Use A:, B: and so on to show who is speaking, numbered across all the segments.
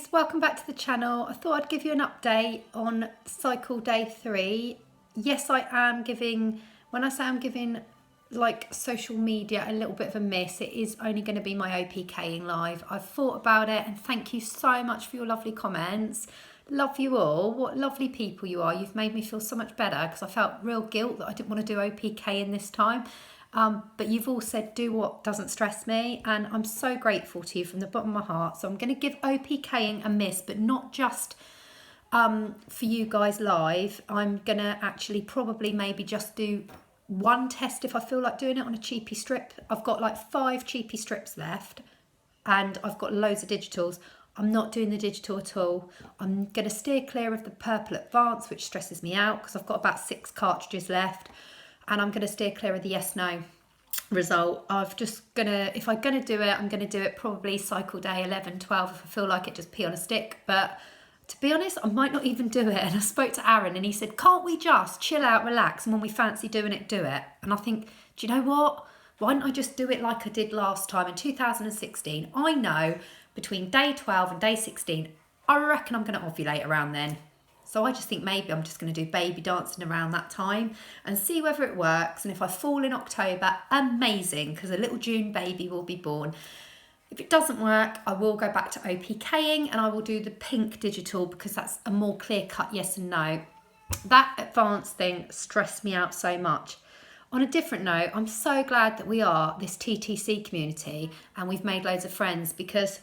A: guys, welcome back to the channel. I thought I'd give you an update on cycle day 3. Yes, I am giving, when I say I'm giving like social media a little bit of a miss, it is only going to be my OPKing live. I've thought about it and thank you so much for your lovely comments. Love you all. What lovely people you are. You've made me feel so much better because I felt real guilt that I didn't want to do OPKing this time. But you've all said do what doesn't stress me, and I'm so grateful to you from the bottom of my heart. So I'm going to give OPKing a miss, but not just for you guys live. I'm going to actually probably maybe just do one test if I feel like doing it on a cheapy strip. I've got like 5 cheapy strips left and I've got loads of digitals. I'm not doing the digital at all. I'm going to steer clear of the purple advance, which stresses me out because I've got about 6 cartridges left. And I'm going to steer clear of the yes no result. I've just gonna, if I'm going to do it, I'm going to do it probably cycle day 11, 12 if I feel like it, just pee on a stick. But to be honest, I might not even do it. And I spoke to Aaron and he said, can't we just chill out, relax, and when we fancy doing it, do it. And I think, do you know what? Why don't I just do it like I did last time in 2016? I know between day 12 and day 16, I reckon I'm going to ovulate around then. So I just think maybe I'm just going to do baby dancing around that time and see whether it works. And if I fall in October, amazing, because a little June baby will be born. If it doesn't work, I will go back to OPKing and I will do the pink digital because that's a more clear-cut yes and no. That advanced thing stressed me out so much. On a different note, I'm so glad that we are this TTC community and we've made loads of friends, because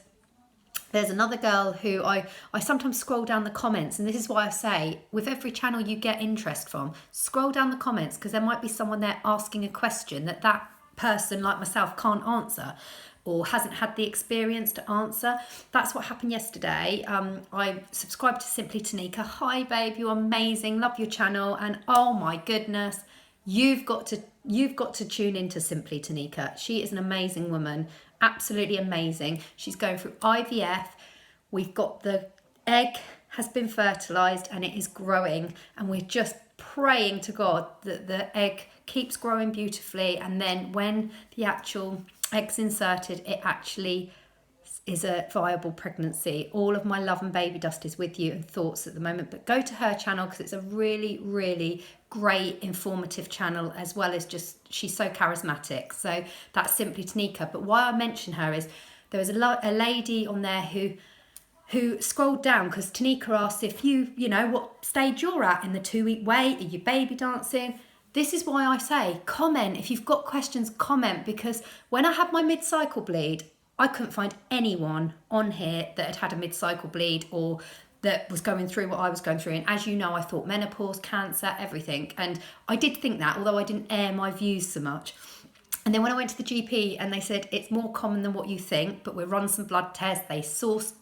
A: there's another girl who I sometimes scroll down the comments, and this is why I say with every channel you get interest from, scroll down the comments because there might be someone there asking a question that person like myself can't answer or hasn't had the experience to answer. That's what happened yesterday. I subscribed to Simply Tanika. Hi babe, you're amazing, love your channel, and oh my goodness, you've got to tune into Simply Tanika. She is an amazing woman. Absolutely amazing. She's going through IVF. We've got the egg has been fertilized and it is growing, and we're just praying to God that the egg keeps growing beautifully, and then when the actual egg's inserted, it actually is a viable pregnancy. All of my love and baby dust is with you and thoughts at the moment, but go to her channel because it's a really, really great informative channel, as well as just she's so charismatic. So that's Simply Tanika. But why I mention her is there was a lady on there who scrolled down because Tanika asked if you know what stage you're at in the 2-week wait, are you baby dancing? This is why I say comment. If you've got questions, comment, because when I had my mid-cycle bleed, I couldn't find anyone on here that had had a mid-cycle bleed or that was going through what I was going through. And as you know, I thought menopause, cancer, everything. And I did think that, although I didn't air my views so much. And then when I went to the GP and they said, it's more common than what you think, but we'll run some blood tests. They sourced,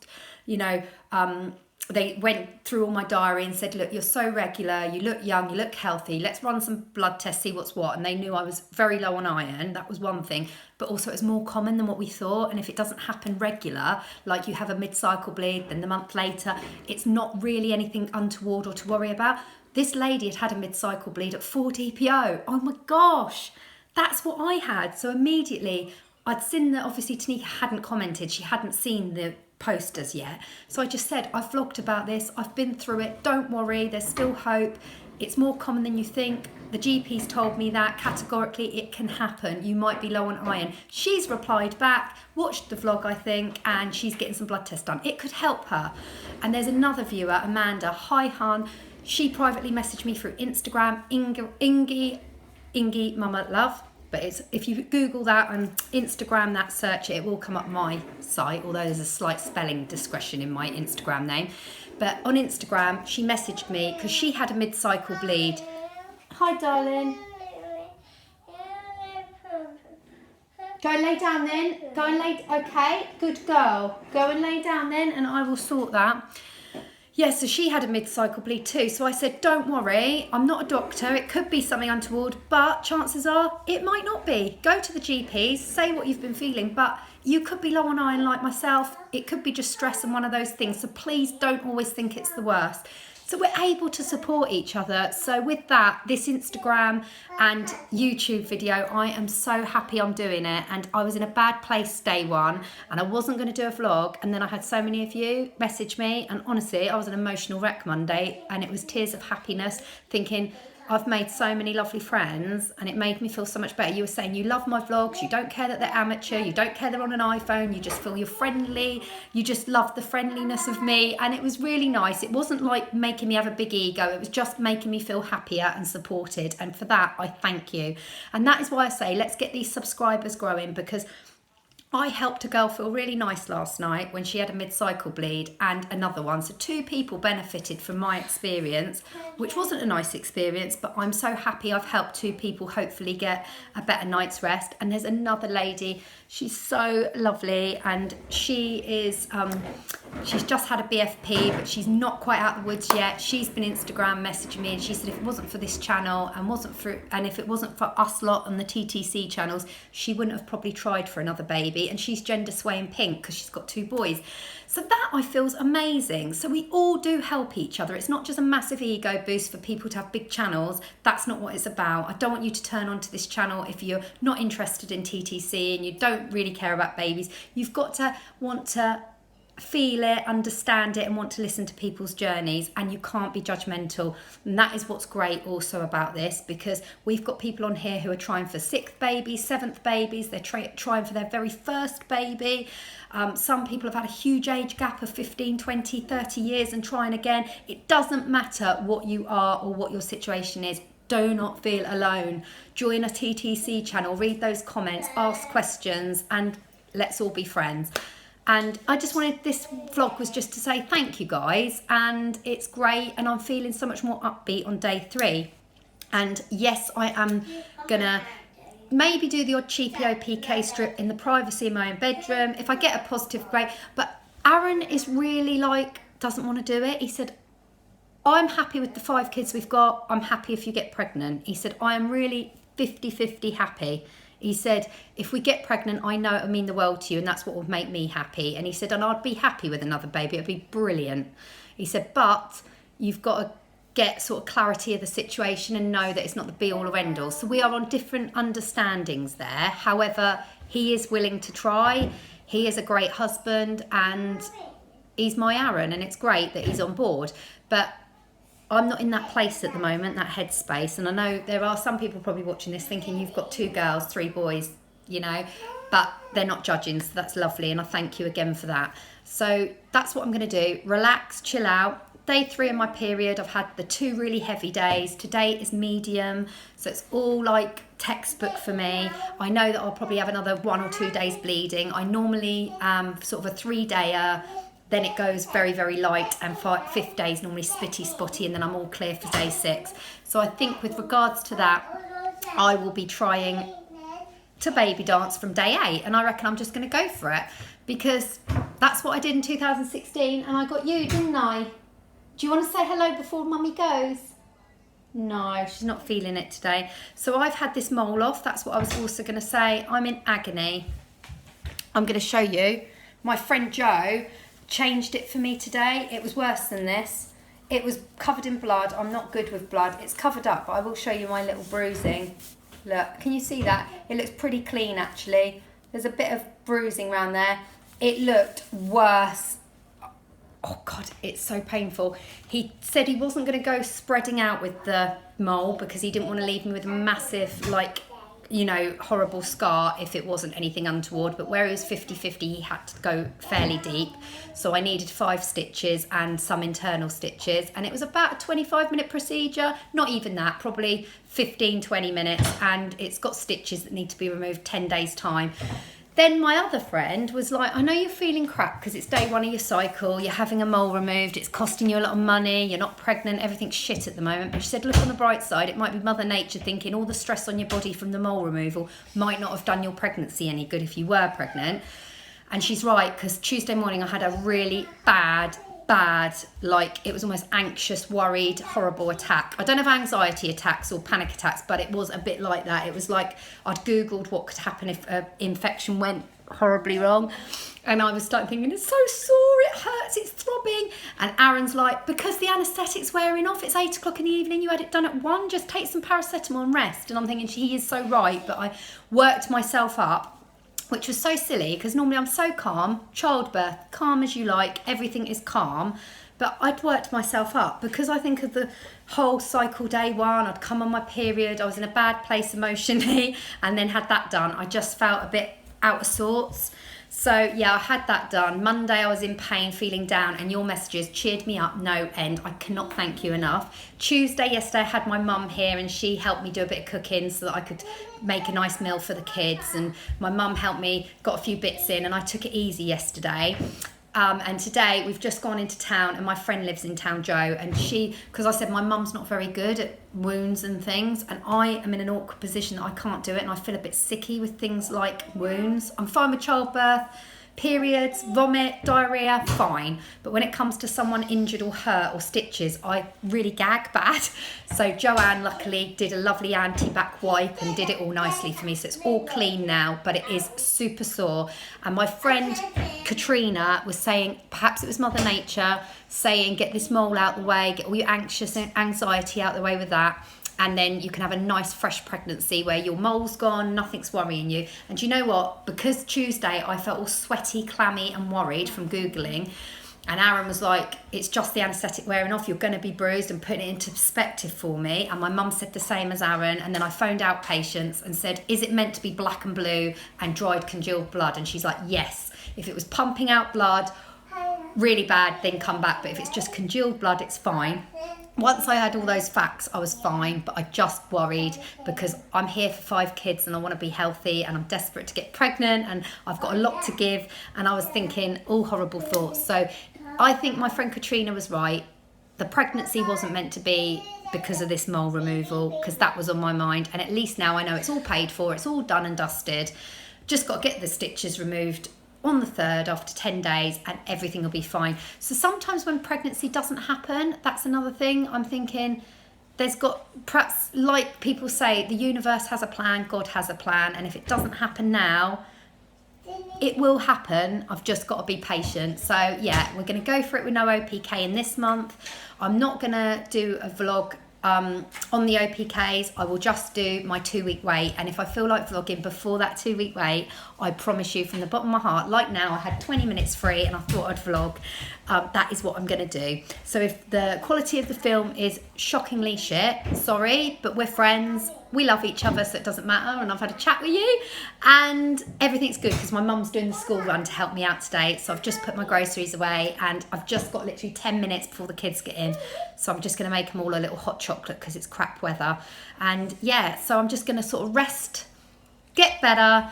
A: they went through all my diary and said, look, you're so regular, you look young, you look healthy, let's run some blood tests, see what's what. And they knew I was very low on iron. That was one thing. But also it's more common than what we thought. And if it doesn't happen regular, like you have a mid-cycle bleed, then the month later, it's not really anything untoward or to worry about. This lady had had a mid-cycle bleed at 4 DPO. Oh my gosh, that's what I had. So immediately I'd seen that obviously Tanika hadn't commented. She hadn't seen the posters yet. So I just said, I've vlogged about this. I've been through it. Don't worry. There's still hope. It's more common than you think. The GP's told me that categorically it can happen. You might be low on iron. She's replied back, watched the vlog, I think, and she's getting some blood tests done. It could help her. And there's another viewer, Amanda. Hi, hun. She privately messaged me through Instagram. Ingy Mama Love. But it's, if you Google that and Instagram that, search it, it will come up my site, although there's a slight spelling discretion in my Instagram name. But on Instagram, she messaged me because she had a mid-cycle bleed. Hi, darling. Go and lay down then. Go and lay, okay, good girl. Go and lay down then and I will sort that. Yeah, so she had a mid-cycle bleed too. So I said, don't worry, I'm not a doctor. It could be something untoward, but chances are it might not be. Go to the GPs, say what you've been feeling, but you could be low on iron like myself. It could be just stress and one of those things. So please don't always think it's the worst. So we're able to support each other. So with that, this Instagram and YouTube video, I am so happy I'm doing it. And I was in a bad place day one and I wasn't going to do a vlog. And then I had so many of you message me. And honestly, I was an emotional wreck Monday and it was tears of happiness thinking, I've made so many lovely friends and it made me feel so much better. You were saying you love my vlogs, you don't care that they're amateur, you don't care they're on an iPhone, you just feel you're friendly, you just love the friendliness of me, and it was really nice. It wasn't like making me have a big ego, it was just making me feel happier and supported, and for that I thank you. And that is why I say let's get these subscribers growing, because I helped a girl feel really nice last night when she had a mid-cycle bleed and another one. So 2 people benefited from my experience, which wasn't a nice experience, but I'm so happy I've helped 2 people hopefully get a better night's rest. And there's another lady, she's so lovely, and she is, she's just had a BFP, but she's not quite out of the woods yet. She's been Instagram messaging me and she said if it wasn't for this channel and if it wasn't for us lot on the TTC channels, she wouldn't have probably tried for another baby. And she's gender swaying pink because she's got 2 boys. So that I feel is amazing. So we all do help each other. It's not just a massive ego boost for people to have big channels. That's not what it's about. I don't want you to turn onto this channel if you're not interested in TTC and you don't really care about babies. You've got to want to feel it, understand it, and want to listen to people's journeys, and you can't be judgmental. And that is what's great also about this, because we've got people on here who are trying for 6th babies, 7th babies, they're trying for their very first baby. Some people have had a huge age gap of 15, 20, 30 years and trying again. It doesn't matter what you are or what your situation is. Do not feel alone. Join a TTC channel, read those comments, ask questions, and let's all be friends. And I just wanted, this vlog was just to say thank you guys, and it's great, and I'm feeling so much more upbeat on day 3. And yes, I am gonna maybe do the odd cheapio PK strip in the privacy of my own bedroom. If I get a positive, great. But Aaron is really like, doesn't want to do it. He said, I'm happy with the 5 kids we've got. I'm happy if you get pregnant. He said, I am really 50-50 happy. He said, if we get pregnant, I know it'll mean the world to you and that's what would make me happy. And he said, and I'd be happy with another baby. It'd be brilliant. He said, but you've got to get sort of clarity of the situation and know that it's not the be all or end all. So we are on different understandings there. However, he is willing to try. He is a great husband and he's my Aaron, and it's great that he's on board. But I'm not in that place at the moment, that headspace. And I know there are some people probably watching this thinking you've got 2 girls, 3 boys, you know, but they're not judging. So that's lovely. And I thank you again for that. So that's what I'm going to do. Relax, chill out. Day 3 of my period, I've had the 2 really heavy days. Today is medium. So it's all like textbook for me. I know that I'll probably have another 1 or 2 days bleeding. I normally sort of a 3-dayer. Then it goes very, very light, and 5th day is normally spitty, spotty, and then I'm all clear for day 6. So I think with regards to that, I will be trying to baby dance from day 8, and I reckon I'm just going to go for it, because that's what I did in 2016, and I got you, didn't I? Do you want to say hello before Mummy goes? No, she's not feeling it today. So I've had this mole off. That's what I was also going to say. I'm in agony. I'm going to show you. My friend Jo changed it for me today. It was worse than this. It was covered in blood. I'm not good with blood. It's covered up, but I will show you my little bruising. Look, can you see that? It looks pretty clean actually. There's a bit of bruising around there. It looked worse. Oh God, it's so painful. He said he wasn't going to go spreading out with the mole because he didn't want to leave me with a massive, like, you know, horrible scar if it wasn't anything untoward. But where he was 50-50, he had to go fairly deep. So I needed 5 stitches and some internal stitches. And it was about a 25-minute procedure. Not even that, probably 15-20 minutes. And it's got stitches that need to be removed 10 days time. Then my other friend was like, I know you're feeling crap because it's day 1 of your cycle, you're having a mole removed, it's costing you a lot of money, you're not pregnant, everything's shit at the moment. But she said, look on the bright side, it might be Mother Nature thinking all the stress on your body from the mole removal might not have done your pregnancy any good if you were pregnant. And she's right, because Tuesday morning I had a really bad bad, like it was almost anxious, worried, horrible attack. I don't have anxiety attacks or panic attacks, but it was a bit like that. It was like I'd Googled what could happen if an infection went horribly wrong. And I was starting thinking, it's so sore, it hurts, it's throbbing. And Aaron's like, because the anaesthetic's wearing off, it's 8 o'clock in the evening, you had it done at 1, just take some paracetamol and rest. And I'm thinking, he is so right. But I worked myself up, which was so silly because normally I'm so calm, childbirth, calm as you like, everything is calm. But I'd worked myself up because I think of the whole cycle day 1, I'd come on my period, I was in a bad place emotionally, and then had that done. I just felt a bit out of sorts. So yeah, I had that done. Monday I was in pain, feeling down, and your messages cheered me up no end. I cannot thank you enough. Tuesday, yesterday, I had my mum here and she helped me do a bit of cooking so that I could make a nice meal for the kids. And my mum helped me, got a few bits in, and I took it easy yesterday. And today we've just gone into town, and my friend lives in town, Jo, and she, because I said my mum's not very good at wounds and things, and I am in an awkward position that I can't do it, and I feel a bit sicky with things like wounds. I'm fine with childbirth, periods, vomit, diarrhea, fine. But when it comes to someone injured or hurt or stitches, I really gag bad. So Joanne luckily did a lovely anti-back wipe and did it all nicely for me. So it's all clean now, but it is super sore. And my friend Katrina was saying, perhaps it was Mother Nature, saying get this mole out the way, get all your anxiety out the way with that. And then you can have a nice fresh pregnancy where your mole's gone, nothing's worrying you. And do you know what? Because Tuesday I felt all sweaty, clammy and worried from Googling, and Aaron was like, it's just the anaesthetic wearing off, you're going to be bruised, and putting it into perspective for me. And my mum said the same as Aaron. And then I phoned outpatients and said, is it meant to be black and blue and dried congealed blood? And she's like, yes. If it was pumping out blood really bad, then come back. But if it's just congealed blood, it's fine. Once I had all those facts, I was fine, but I just worried because I'm here for 5 kids and I want to be healthy and I'm desperate to get pregnant and I've got a lot to give, and I was thinking all horrible thoughts. So I think my friend Katrina was right. The pregnancy wasn't meant to be because of this mole removal, because that was on my mind, and at least now I know it's all paid for, it's all done and dusted. Just got to get the stitches removed on the 3rd after 10 days and everything will be fine. So sometimes when pregnancy doesn't happen, that's another thing. I'm thinking there's got, perhaps like people say, the universe has a plan, God has a plan, and if it doesn't happen now, it will happen. I've just got to be patient. So yeah, we're going to go for it with no OPK in this month. I'm not going to do a vlog on the OPKs. I will just do my 2-week wait, and if I feel like vlogging before that 2-week wait, I promise you from the bottom of my heart, like now I had 20 minutes free and I thought I'd vlog, that is what I'm going to do. So if the quality of the film is shockingly shit, sorry, but we're friends, we love each other, so it doesn't matter, and I've had a chat with you and everything's good because my mum's doing the school run to help me out today. So I've just put my groceries away and I've just got literally 10 minutes before the kids get in, so I'm just going to make them all a little hot chocolate because it's crap weather. And yeah, so I'm just going to sort of rest, get better,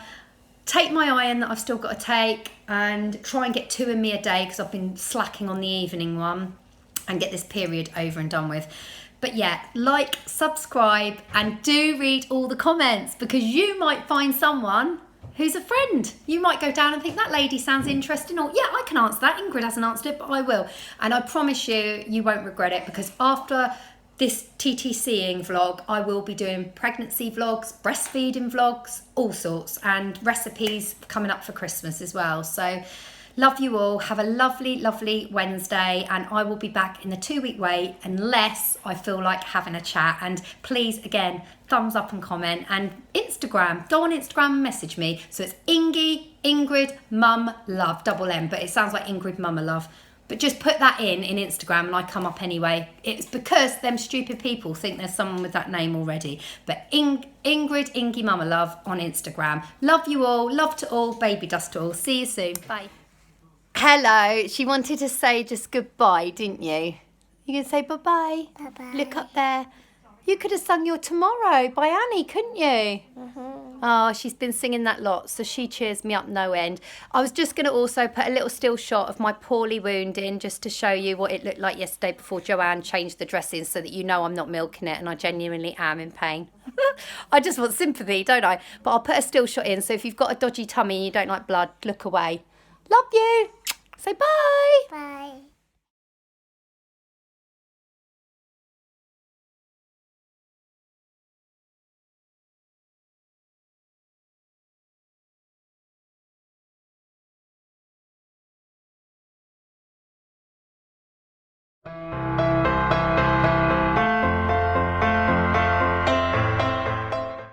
A: take my iron that I've still got to take, and try and get 2 in me a day because I've been slacking on the evening one, and get this period over and done with. But yeah, like, subscribe, and do read all the comments, because you might find someone who's a friend. You might go down and think that lady sounds interesting, or yeah, I can answer that. Ingrid hasn't answered it, but I will. And I promise you, you won't regret it, because after this TTCing vlog, I will be doing pregnancy vlogs, breastfeeding vlogs, all sorts, and recipes coming up for Christmas as well. So love you all. Have a lovely, lovely Wednesday, and I will be back in the 2-week wait unless I feel like having a chat. And please, again, thumbs up and comment, and Instagram. Go on Instagram and message me. So it's Ingrid Mum Love, double M, but it sounds like Ingrid Mama Love. But just put that in Instagram and I come up anyway. It's because them stupid people think there's someone with that name already. But Ingrid Ingy Mama Love on Instagram. Love you all. Love to all. Baby dust to all. See you soon. Bye. Hello. She wanted to say just goodbye, didn't you? You can say bye-bye.
B: Bye-bye.
A: Look up there. You could have sung Your Tomorrow by Annie, couldn't you? Oh, she's been singing that lot, so she cheers me up no end. I was just going to also put a little still shot of my poorly wound in, just to show you what it looked like yesterday before Joanne changed the dressing, so that you know I'm not milking it and I genuinely am in pain. I just want sympathy, don't I? But I'll put a still shot in, so if you've got a dodgy tummy and you don't like blood, look away. Love you. Say bye.
B: Bye.